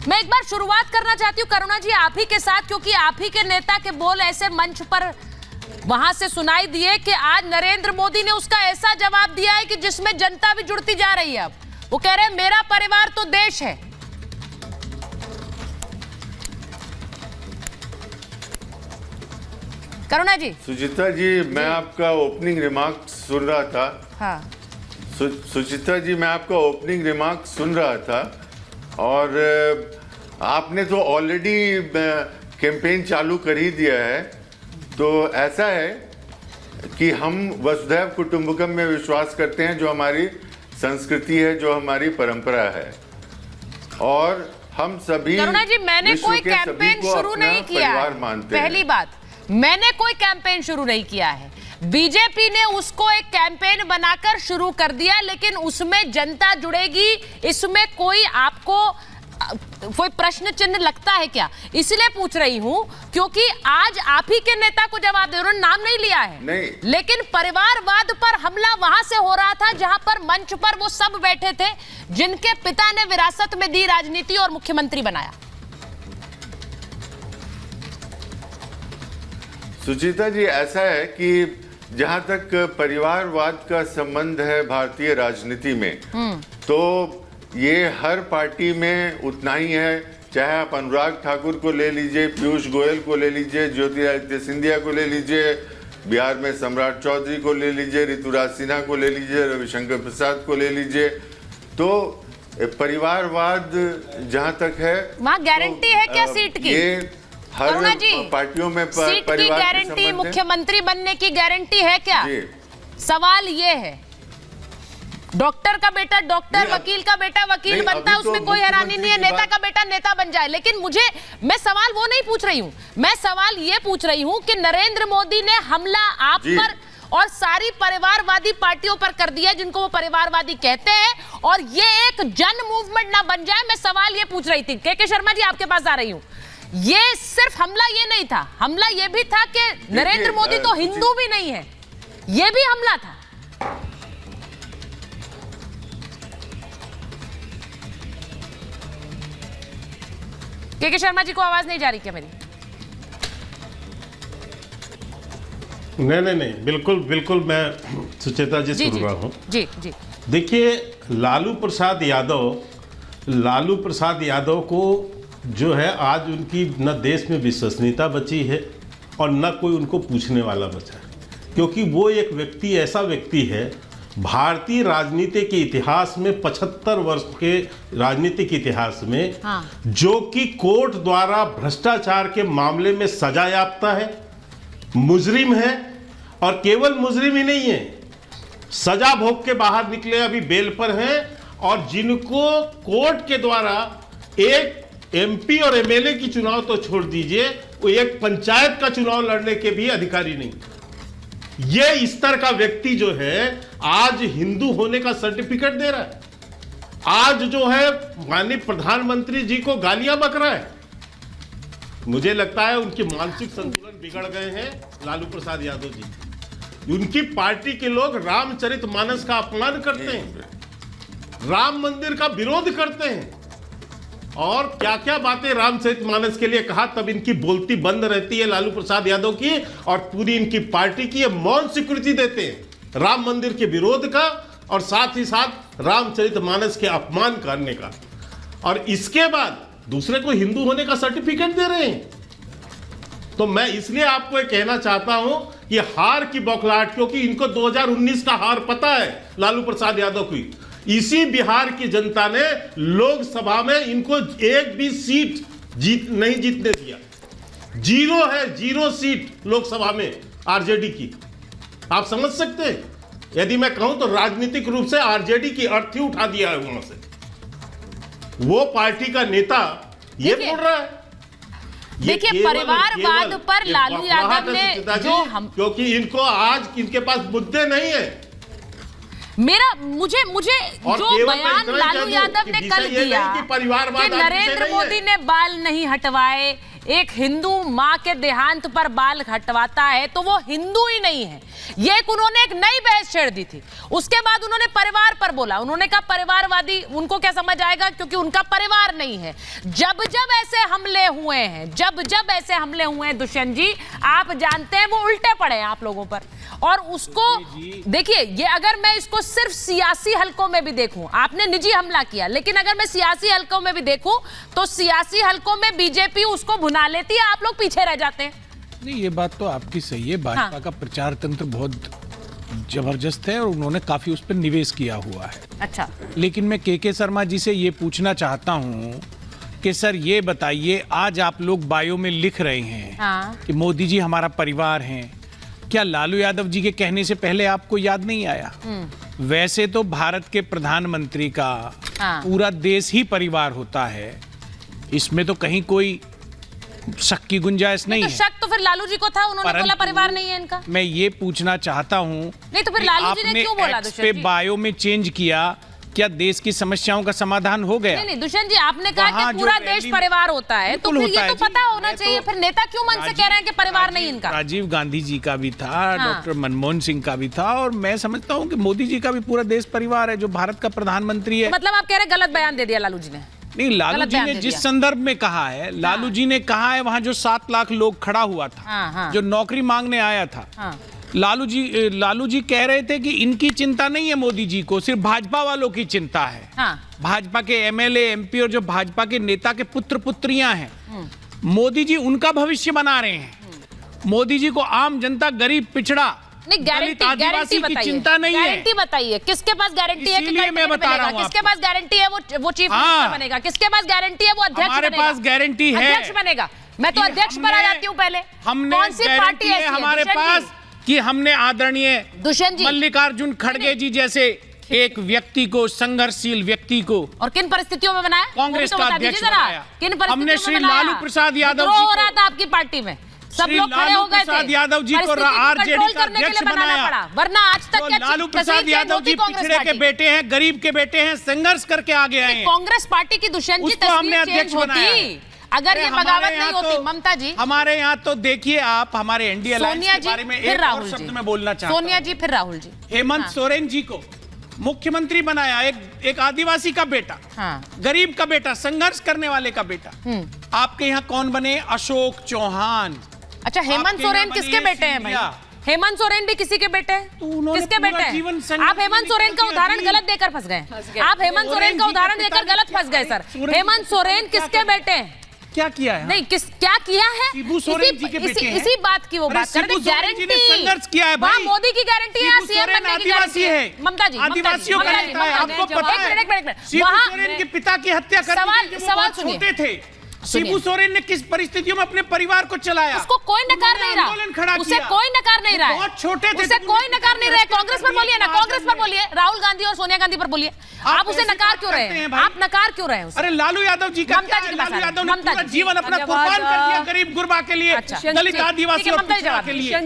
मैं एक बार शुरुआत करना चाहती हूँ करुणा जी आप ही के साथ, क्योंकि आप ही के नेता के बोल ऐसे मंच पर वहां से सुनाई दिए कि आज नरेंद्र मोदी ने उसका ऐसा जवाब दिया है कि जिसमें जनता भी जुड़ती जा रही है। अब वो कह रहे हैं मेरा परिवार तो देश है। करुणा जी। सुचिता जी, मैं आपका ओपनिंग रिमार्क सुन रहा था। हाँ। सुचिता जी, मैं आपका ओपनिंग रिमार्क सुन रहा था और आपने तो ऑलरेडी कैंपेन चालू कर ही दिया है। तो ऐसा है कि हम वसुधैव कुटुंबकम में विश्वास करते हैं, जो हमारी संस्कृति है, जो हमारी परंपरा है, और हम सभी करुणा जी मैंने कोई कैंपेन शुरू नहीं किया है। पहली बात, मैंने कोई कैंपेन शुरू नहीं किया है। बीजेपी ने उसको एक कैंपेन बनाकर शुरू कर दिया, लेकिन उसमें जनता जुड़ेगी इसमें कोई आपको कोई प्रश्न चिन्ह लगता है क्या? इसलिए पूछ रही हूं क्योंकि आज आप ही के नेता को जवाब दे, उन्होंने नाम नहीं लिया है नहीं। लेकिन परिवारवाद पर हमला वहां से हो रहा था जहां पर मंच पर वो सब बैठे थे जिनके पिता ने विरासत में दी राजनीति और मुख्यमंत्री बनाया। सुचिता जी, ऐसा है कि जहां तक परिवारवाद का संबंध है भारतीय राजनीति में, तो ये हर पार्टी में उतना ही है। चाहे आप अनुराग ठाकुर को ले लीजिए, पीयूष गोयल को ले लीजिए, ज्योतिरादित्य सिंधिया को ले लीजिए, बिहार में सम्राट चौधरी को ले लीजिए, ऋतुराज सिन्हा को ले लीजिए, रविशंकर प्रसाद को ले लीजिए। तो परिवारवाद जहां तक है, वहां गारंटी है क्या सीट की? ये हर पार्टियों में सीट की गारंटी, मुख्यमंत्री बनने की गारंटी है क्या? सवाल ये है, डॉक्टर का बेटा डॉक्टर, वकील का बेटा वकील बनता है, उसमें कोई हैरानी नहीं है। नेता का बेटा नेता बन जाए। लेकिन मैं सवाल वो नहीं पूछ रही हूं, मैं सवाल ये पूछ रही हूं कि नरेंद्र मोदी ने हमला आप पर और सारी परिवारवादी पार्टियों पर कर दिया जिनको वो परिवारवादी कहते हैं, और ये एक जन मूवमेंट ना बन जाए। मैं सवाल ये पूछ रही थी। के शर्मा जी, आपके पास आ रही हूं। ये सिर्फ हमला ये नहीं था, हमला ये भी था कि नरेंद्र मोदी तो हिंदू भी नहीं है, ये भी हमला था। के शर्मा जी को आवाज नहीं जा रही क्या मेरी? नहीं, बिल्कुल मैं सुचेता जी सुन रहा हूं। जी जी। देखिए, लालू प्रसाद यादव को जो है आज उनकी न देश में विश्वसनीयता बची है और न कोई उनको पूछने वाला बचा है, क्योंकि वो एक व्यक्ति ऐसा व्यक्ति है भारतीय राजनीति के इतिहास में 75 वर्ष के राजनीतिक इतिहास में, जो कि कोर्ट द्वारा भ्रष्टाचार के मामले में सजा याफ्ता है, मुजरिम है, और केवल मुजरिम ही नहीं है, सजा भोग के बाहर निकले, अभी बेल पर हैं, और जिनको कोर्ट के द्वारा एक एमपी और एमएलए की चुनाव तो छोड़ दीजिए, वो एक पंचायत का चुनाव लड़ने के भी अधिकारी नहीं। ये इस तरह का व्यक्ति जो है आज हिंदू होने का सर्टिफिकेट दे रहा है, आज जो है माननीय प्रधानमंत्री जी को गालियां बक रहा है। मुझे लगता है उनके मानसिक संतुलन बिगड़ गए हैं लालू प्रसाद यादव जी। उनकी पार्टी के लोग रामचरितमानस का अपमान करते हैं, राम मंदिर का विरोध करते हैं, और क्या क्या बातें रामचरितमानस के लिए कहा, तब इनकी बोलती बंद रहती है लालू प्रसाद यादव की, और पूरी इनकी पार्टी की मौन स्वीकृति देते हैं राम मंदिर के विरोध का, और साथ ही साथ रामचरितमानस के अपमान करने का, और इसके बाद दूसरे को हिंदू होने का सर्टिफिकेट दे रहे हैं। तो मैं इसलिए आपको ये कहना चाहता हूं कि हार की बौखलाहट, क्योंकि इनको 2019 का हार पता है लालू प्रसाद यादव की। इसी बिहार की जनता ने लोकसभा में इनको एक भी सीट नहीं जीतने दिया। जीरो है, जीरो सीट लोकसभा में आरजेडी की। आप समझ सकते हैं, यदि मैं कहूं तो राजनीतिक रूप से आरजेडी की अर्थी उठा दिया है वहां से। वो पार्टी का नेता ये बोल रहा है। देखिए, परिवारवाद पर लालू यादव ने जो क्योंकि इनको आज इनके पास मुद्दे नहीं है। मुझे जो बयान लालू यादव ने कल दिया कि नरेंद्र मोदी ने बाल नहीं हटवाए, एक हिंदू मां के देहांत पर बाल हटवाता है तो वो हिंदू ही नहीं है। ये उन्होंने एक नई बहस छेड़ दी थी। उसके बाद उन्होंने परिवार पर बोला, उन्होंने कहा परिवारवादी, उनको क्या समझ आएगा क्योंकि उनका परिवार नहीं है। जब जब ऐसे हमले हुए हैं, जब जब ऐसे हमले हुए हैं दुष्यंत जी, आप जानते हैं वो उल्टे पड़े हैं आप लोगों पर। और उसको देखिए, ये अगर मैं इसको सिर्फ सियासी हलकों में भी देखूं, आपने निजी हमला किया, लेकिन अगर मैं सियासी हलकों में भी देखूं तो सियासी हलकों में बीजेपी उसको भुना लेती है, आप लोग पीछे रह जाते हैं। नहीं, ये बात तो आपकी सही है। भाजपा का प्रचार तंत्र बहुत जबरदस्त है और उन्होंने काफी उस पर निवेश किया हुआ है। अच्छा, लेकिन मैं के शर्मा जी से ये पूछना चाहता हूँ कि सर ये बताइए, आज आप लोग बायो में लिख रहे हैं कि मोदी जी हमारा परिवार हैं, क्या लालू यादव जी के कहने से पहले आपको याद नहीं आया? वैसे तो भारत के प्रधानमंत्री का पूरा देश ही परिवार होता है, इसमें तो कहीं कोई शक की गुंजाइश नहीं है। शक तो फिर लालू जी को था, उन्होंने बोला परिवार नहीं है इनका। मैं ये पूछना चाहता हूँ, नहीं तो फिर लालू जी ने क्यों बोला? पे बायो में चेंज किया, क्या देश की समस्याओं का समाधान हो गया? नहीं दुष्यंत जी, आपने कहा कि पूरा देश परिवार होता है, तो फिर ये तो पता होना चाहिए। फिर नेता क्यों मन से कह रहे हैं कि परिवार नहीं इनका? राजीव गांधी जी का भी था, डॉक्टर मनमोहन सिंह का भी था, और मैं समझता हूँ कि मोदी जी का भी पूरा देश परिवार है, जो भारत का प्रधानमंत्री है। मतलब आप कह रहे हैं गलत बयान दे दिया लालू जी ने? नहीं, लालू जी ने जिस संदर्भ में कहा है, लालू जी ने कहा है वहां जो 7 लाख लोग खड़ा हुआ था, जो नौकरी मांगने आया था, लालू जी कह रहे थे कि इनकी चिंता नहीं है मोदी जी को, सिर्फ भाजपा वालों की चिंता है। भाजपा के एमएलए, एमपी और जो भाजपा के नेता के पुत्र पुत्रियां हैं, मोदी जी उनका भविष्य बना रहे हैं। मोदी जी को आम जनता, गरीब, पिछड़ा, नहीं, गारंटी बताइए, चिंता नहीं है। गारंटी बताइए, किसके पास गारंटी है कि मैं बता रहा हूं, किसके पास गारंटी है वो चीफ मिनिस्टर बनेगा? किसके पास गारंटी है वो अध्यक्ष बनेगा? हमारे पास गारंटी है, अध्यक्ष बनेगा। मैं तो अध्यक्ष पर आ जाती हूँ पहले। कौन सी पार्टी है हमारे पास कि हमने आदरणीय दुष्यंत जी, मल्लिकार्जुन खड़गे जी जैसे एक व्यक्ति को, संघर्षशील व्यक्ति को, और किन परिस्थितियों में बनाया? कांग्रेस का अध्यक्ष बनाया। किन परिस्थितियों हमने श्री लालू प्रसाद यादव जी हो रहा था आपकी पार्टी में, सब लोग खड़े हो गए थे, यादव जी को आरजेडी का अध्यक्ष बनाया पड़ा, वरना आज तक तो लालू प्रसाद यादव जी पिछड़े के बेटे हैं, गरीब के बेटे हैं, संघर्ष करके आगे आए हैं। कांग्रेस पार्टी की दुष्यंत जी हमने अध्यक्ष बनाया। अगर ये बगावत नहीं होती, ममता जी, हमारे यहाँ तो देखिए आप, हमारे एनडीए अलायंस के बारे में एक और शब्द में बोलना चाहता हूं। सोनिया जी, फिर राहुल जी। हेमंत सोरेन जी को मुख्यमंत्री बनाया, एक आदिवासी का बेटा, गरीब का बेटा, संघर्ष करने वाले का बेटा। आपके यहाँ कौन बने? अशोक चौहान। अच्छा, हेमंत सोरेन किसके बेटे हैं भाई? हेमंत सोरेन भी किसी के बेटे हैं? किसके बेटे हैं? आप हेमंत सोरेन का उदाहरण गलत देकर फंस गए। आप हेमंत सोरेन का उदाहरण देकर गलत फंस गए सर। हेमंत सोरेन किसके बेटे हैं? क्या किया है? नहीं, क्या किया है? इसी बात की वो बात कर रहे हैं। गारंटी संघर्ष किया है भाई, मोदी की गारंटी है, सीएम बनने की गारंटी है। ममता जी, आदिवासियों का नेता है, आपको पता है? शिबू सोरेन के पिता की हत्या करने के सवाल छोटे थे। शिबू सोरेन ने किस परिस्थितियों में अपने परिवार को चलाया? उसको कोई नकार नहीं रहा, उसे कोई नकार नहीं रहा है, बहुत छोटे थे, उसे कोई नकार नहीं रहा है। कांग्रेस पर बोलिए ना, कांग्रेस पर बोलिए, राहुल गांधी और सोनिया गांधी पर बोलिए। आप उसे नकार क्यों रहे हैं? आप नकार क्यों रहे हैं? अरे लालू यादव जी का, लालू यादव ने पूरा जीवन अपना कुर्बान कर दिया गरीब गुरबा के लिए, दलित आदिवासी और पिछड़ा के लिए।